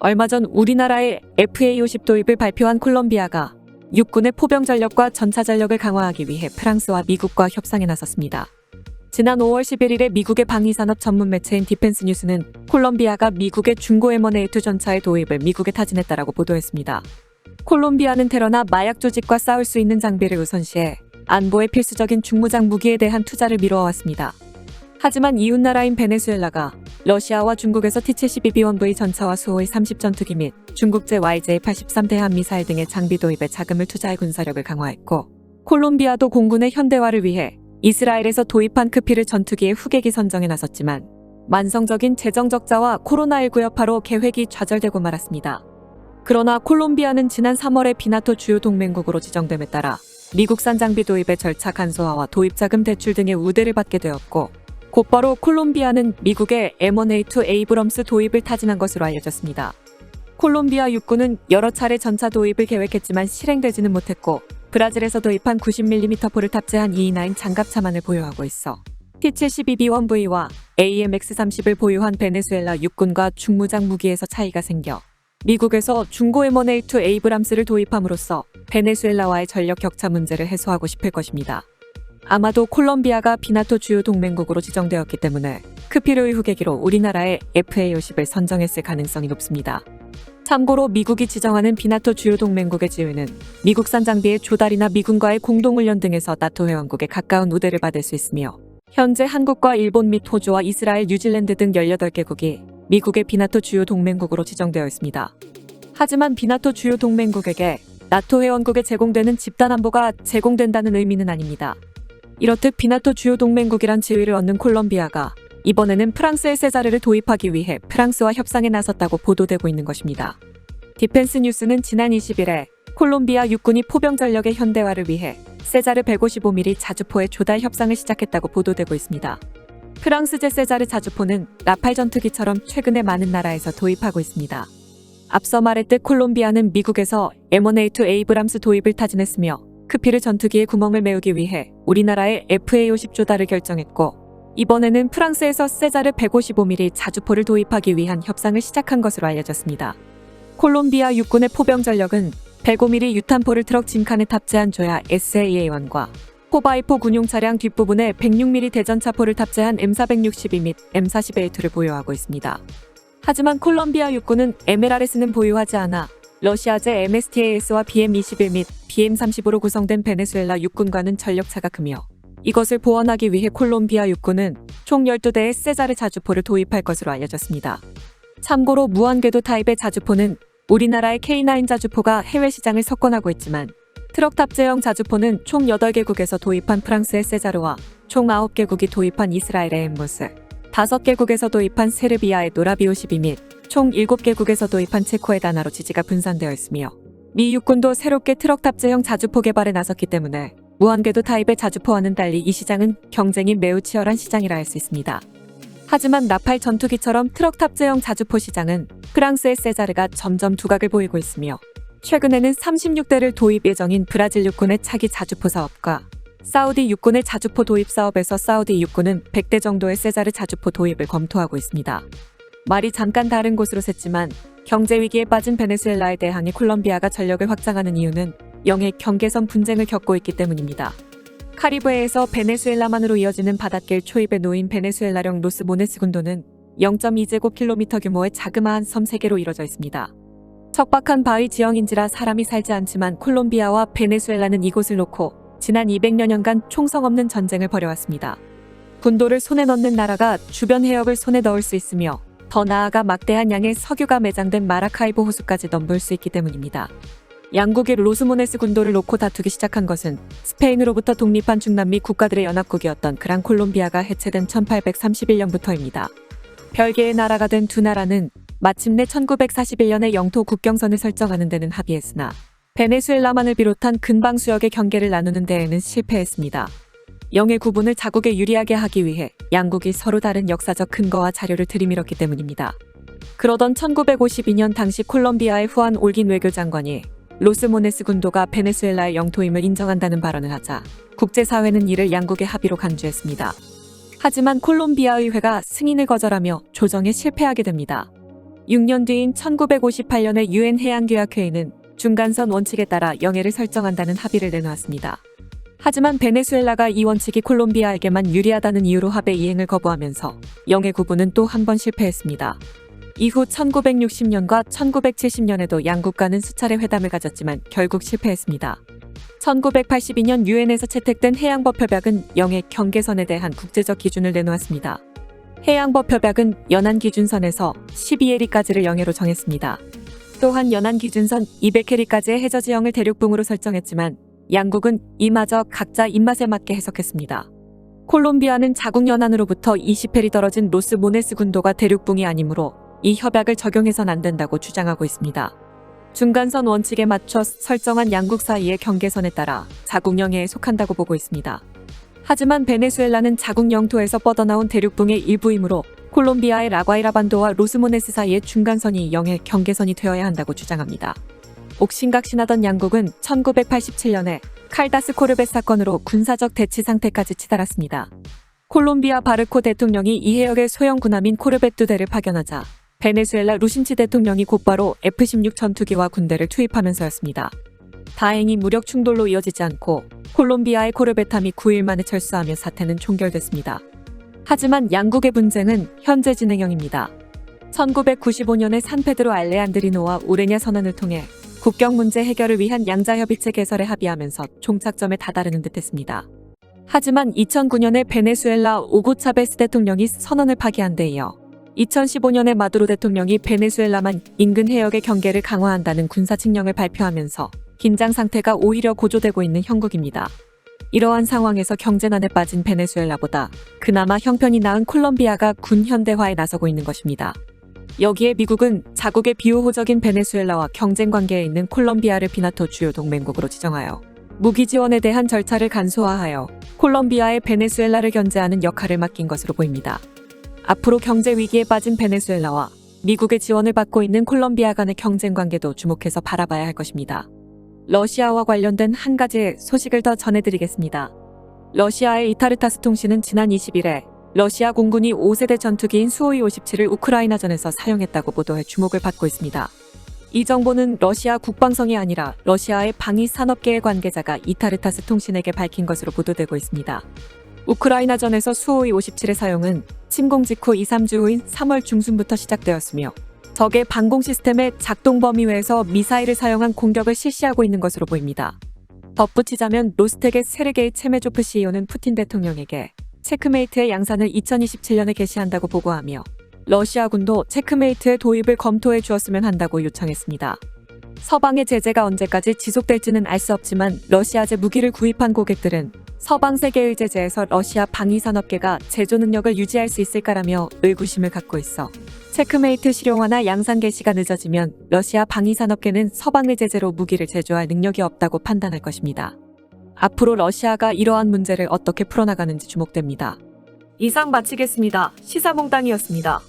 얼마 전 우리나라의 FA-50 도입을 발표한 콜롬비아가 육군의 포병 전력과 전차 전력을 강화하기 위해 프랑스와 미국과 협상에 나섰습니다. 지난 5월 11일에 미국의 방위산업 전문 매체인 디펜스 뉴스는 콜롬비아가 미국의 중고 M1A2 전차의 도입을 미국에 타진했다라고 보도했습니다. 콜롬비아는 테러나 마약 조직과 싸울 수 있는 장비를 우선시해 안보에 필수적인 중무장 무기에 대한 투자를 미뤄왔습니다. 하지만 이웃나라인 베네수엘라가 러시아와 중국에서 T-72B1V 전차와 수호의 30 전투기 및 중국제 YJ-83 대함 미사일 등의 장비 도입에 자금을 투자해 군사력을 강화했고, 콜롬비아도 공군의 현대화를 위해 이스라엘에서 도입한 크피르 전투기의 후계기 선정에 나섰지만 만성적인 재정 적자와 코로나19 여파로 계획이 좌절되고 말았습니다. 그러나 콜롬비아는 지난 3월에 비나토 주요 동맹국으로 지정됨에 따라 미국산 장비 도입의 절차 간소화와 도입 자금 대출 등의 우대를 받게 되었고, 곧바로 콜롬비아는 미국의 M1A2 에이브럼스 도입을 타진한 것으로 알려졌습니다. 콜롬비아 육군은 여러 차례 전차 도입을 계획했지만 실행되지는 못했고, 브라질에서 도입한 90mm 포를 탑재한 E9 장갑차만을 보유하고 있어 T-72B1V와 AMX-30을 보유한 베네수엘라 육군과 중무장 무기에서 차이가 생겨 미국에서 중고 M1A2 에이브람스를 도입함으로써 베네수엘라와의 전력 격차 문제를 해소하고 싶을 것입니다. 아마도 콜롬비아가 비나토 주요 동맹국으로 지정되었기 때문에 크피르의 후계기로 우리나라의 FA-50을 선정했을 가능성이 높습니다. 참고로 미국이 지정하는 비나토 주요 동맹국의 지위는 미국산 장비의 조달이나 미군과의 공동훈련 등에서 나토 회원국에 가까운 우대를 받을 수 있으며, 현재 한국과 일본 및 호주와 이스라엘, 뉴질랜드 등 18개국이 미국의 비나토 주요 동맹국으로 지정되어 있습니다. 하지만 비나토 주요 동맹국에게 나토 회원국에 제공되는 집단안보가 제공된다는 의미는 아닙니다. 이렇듯 비나토 주요 동맹국이란 지위를 얻는 콜롬비아가 이번에는 프랑스의 세자르를 도입하기 위해 프랑스와 협상에 나섰다고 보도되고 있는 것입니다. 디펜스 뉴스는 지난 20일에 콜롬비아 육군이 포병 전력의 현대화를 위해 세자르 155mm 자주포의 조달 협상을 시작했다고 보도되고 있습니다. 프랑스제 세자르 자주포는 라팔 전투기처럼 최근에 많은 나라에서 도입하고 있습니다. 앞서 말했듯 콜롬비아는 미국에서 M1A2 에이브람스 도입을 타진했으며, 크피르 전투기의 구멍을 메우기 위해 우리나라의 FA-50 조달을 결정했고, 이번에는 프랑스에서 세자르 155mm 자주포를 도입하기 위한 협상을 시작한 것으로 알려졌습니다. 콜롬비아 육군의 포병 전력은 105mm 유탄포를 트럭 짐칸에 탑재한 조야 SAA-1과 포바이포 군용 차량 뒷부분에 106mm 대전차포를 탑재한 M462 및 M40A2를 보유하고 있습니다. 하지만 콜롬비아 육군은 MLRS는 보유하지 않아 러시아제 MSTAS와 BM-21 및 BM-30으로 구성된 베네수엘라 육군과는 전력차가 크며, 이것을 보완하기 위해 콜롬비아 육군은 총 12대의 세자르 자주포를 도입할 것으로 알려졌습니다. 참고로 무한궤도 타입의 자주포는 우리나라의 K9 자주포가 해외 시장을 석권하고 있지만, 트럭 탑재형 자주포는 총 8개국에서 도입한 프랑스의 세자르와 총 9개국이 도입한 이스라엘의 엠모스, 5개국에서 도입한 세르비아의 노라비-52 및 총 7개국에서 도입한 체코의 다나로 지지가 분산되어 있으며, 미 육군도 새롭게 트럭 탑재형 자주포 개발에 나섰기 때문에 무한궤도 타입의 자주포와는 달리 이 시장은 경쟁이 매우 치열한 시장이라 할 수 있습니다. 하지만 라팔 전투기처럼 트럭 탑재형 자주포 시장은 프랑스의 세자르가 점점 두각을 보이고 있으며, 최근에는 36대를 도입 예정인 브라질 육군의 차기 자주포 사업과 사우디 육군의 자주포 도입 사업에서 사우디 육군은 100대 정도의 세자르 자주포 도입을 검토하고 있습니다. 말이 잠깐 다른 곳으로 샜지만, 경제 위기에 빠진 베네수엘라에 대항해 콜롬비아가 전력을 확장하는 이유는 영해 경계선 분쟁을 겪고 있기 때문입니다. 카리브해에서 베네수엘라만으로 이어지는 바닷길 초입에 놓인 베네수엘라령 로스모네스 군도는 0.2제곱킬로미터 규모의 자그마한 섬 3개로 이뤄져 있습니다. 척박한 바위 지형인지라 사람이 살지 않지만 콜롬비아와 베네수엘라는 이곳을 놓고 지난 200여 년간 총성 없는 전쟁을 벌여왔습니다. 군도를 손에 넣는 나라가 주변 해역을 손에 넣을 수 있으며, 더 나아가 막대한 양의 석유가 매장된 마라카이보 호수까지 넘볼 수 있기 때문입니다. 양국이 로스모네스 군도를 놓고 다투기 시작한 것은 스페인으로부터 독립한 중남미 국가들의 연합국이었던 그란 콜롬비아가 해체된 1831년부터입니다. 별개의 나라가 된 두 나라는 마침내 1941년에 영토 국경선을 설정하는 데는 합의했으나 베네수엘라만을 비롯한 근방 수역의 경계를 나누는 데에는 실패했습니다. 영해 구분을 자국에 유리하게 하기 위해 양국이 서로 다른 역사적 근거와 자료를 들이밀었기 때문입니다. 그러던 1952년 당시 콜롬비아의 후안 올긴 외교장관이 로스모네스 군도가 베네수엘라의 영토임을 인정한다는 발언을 하자 국제사회는 이를 양국의 합의로 간주했습니다. 하지만 콜롬비아 의회가 승인을 거절하며 조정에 실패하게 됩니다. 6년 뒤인 1958년에 유엔 해양규약회의는 중간선 원칙에 따라 영해를 설정한다는 합의를 내놓았습니다. 하지만 베네수엘라가 이 원칙이 콜롬비아에게만 유리하다는 이유로 합의 이행을 거부하면서 영해 구분은 또 한 번 실패했습니다. 이후 1960년과 1970년에도 양국 간은 수차례 회담을 가졌지만 결국 실패했습니다. 1982년 유엔에서 채택된 해양법협약은 영해 경계선에 대한 국제적 기준을 내놓았습니다. 해양법협약은 연안 기준선에서 12해리까지를 영해로 정했습니다. 또한 연안 기준선 200해리까지의 해저지형을 대륙붕으로 설정했지만 양국은 이마저 각자 입맛에 맞게 해석했습니다. 콜롬비아는 자국 연안으로부터 20해리 떨어진 로스 모네스 군도가 대륙붕이 아니므로 이 협약을 적용해선 안 된다고 주장하고 있습니다. 중간선 원칙에 맞춰 설정한 양국 사이의 경계선에 따라 자국 영해에 속한다고 보고 있습니다. 하지만 베네수엘라는 자국 영토에서 뻗어나온 대륙붕의 일부이므로 콜롬비아의 라과이라 반도와 로스모네스 사이의 중간선이 영해 경계선이 되어야 한다고 주장합니다. 옥신각신하던 양국은 1987년에 칼다스 코르벳 사건으로 군사적 대치 상태까지 치달았습니다. 콜롬비아 바르코 대통령이 이 해역에 소형 군함인 코르벳 2대를 파견하자 베네수엘라 루신치 대통령이 곧바로 F-16 전투기와 군대를 투입하면서였습니다. 다행히 무력 충돌로 이어지지 않고 콜롬비아의 코르벳함이 9일 만에 철수하며 사태는 종결됐습니다. 하지만 양국의 분쟁은 현재 진행형입니다. 1995년에 산페드로 알레안드리노와 우레냐 선언을 통해 국경 문제 해결을 위한 양자협의체 개설에 합의하면서 종착점에 다다르는 듯했습니다. 하지만 2009년에 베네수엘라 오고 차베스 대통령이 선언을 파기한 데 이어 2015년에 마두로 대통령이 베네수엘라만 인근 해역의 경계를 강화한다는 군사칙령을 발표하면서 긴장 상태가 오히려 고조되고 있는 형국입니다. 이러한 상황에서 경제난에 빠진 베네수엘라보다 그나마 형편이 나은 콜롬비아가 군 현대화에 나서고 있는 것입니다. 여기에 미국은 자국의 비우호적인 베네수엘라와 경쟁 관계에 있는 콜롬비아를 비나토 주요 동맹국으로 지정하여 무기 지원에 대한 절차를 간소화하여 콜롬비아의 베네수엘라를 견제하는 역할을 맡긴 것으로 보입니다. 앞으로 경제 위기에 빠진 베네수엘라와 미국의 지원을 받고 있는 콜롬비아 간의 경쟁 관계도 주목해서 바라봐야 할 것입니다. 러시아와 관련된 한 가지의 소식을 더 전해드리겠습니다. 러시아의 이타르타스 통신은 지난 20일에 러시아 공군이 5세대 전투기인 수호이 57을 우크라이나전에서 사용했다고 보도해 주목을 받고 있습니다. 이 정보는 러시아 국방성이 아니라 러시아의 방위산업계의 관계자가 이타르타스 통신에게 밝힌 것으로 보도되고 있습니다. 우크라이나전에서 수호이 57의 사용은 침공 직후 2-3주 후인 3월 중순부터 시작되었으며 적의 방공 시스템의 작동 범위 외에서 미사일을 사용한 공격을 실시하고 있는 것으로 보입니다. 덧붙이자면 로스텍의 세르게이 체메조프 CEO는 푸틴 대통령에게 체크메이트의 양산을 2027년에 개시한다고 보고하며 러시아군도 체크메이트의 도입을 검토해 주었으면 한다고 요청했습니다. 서방의 제재가 언제까지 지속될지는 알 수 없지만 러시아제 무기를 구입한 고객들은 서방 세계의 제재에서 러시아 방위산업계가 제조 능력을 유지할 수 있을까라며 의구심을 갖고 있어 체크메이트 실용화나 양산 개시가 늦어지면 러시아 방위산업계는 서방의 제재로 무기를 제조할 능력이 없다고 판단할 것입니다. 앞으로 러시아가 이러한 문제를 어떻게 풀어나가는지 주목됩니다. 이상 마치겠습니다. 시사몽땅이었습니다.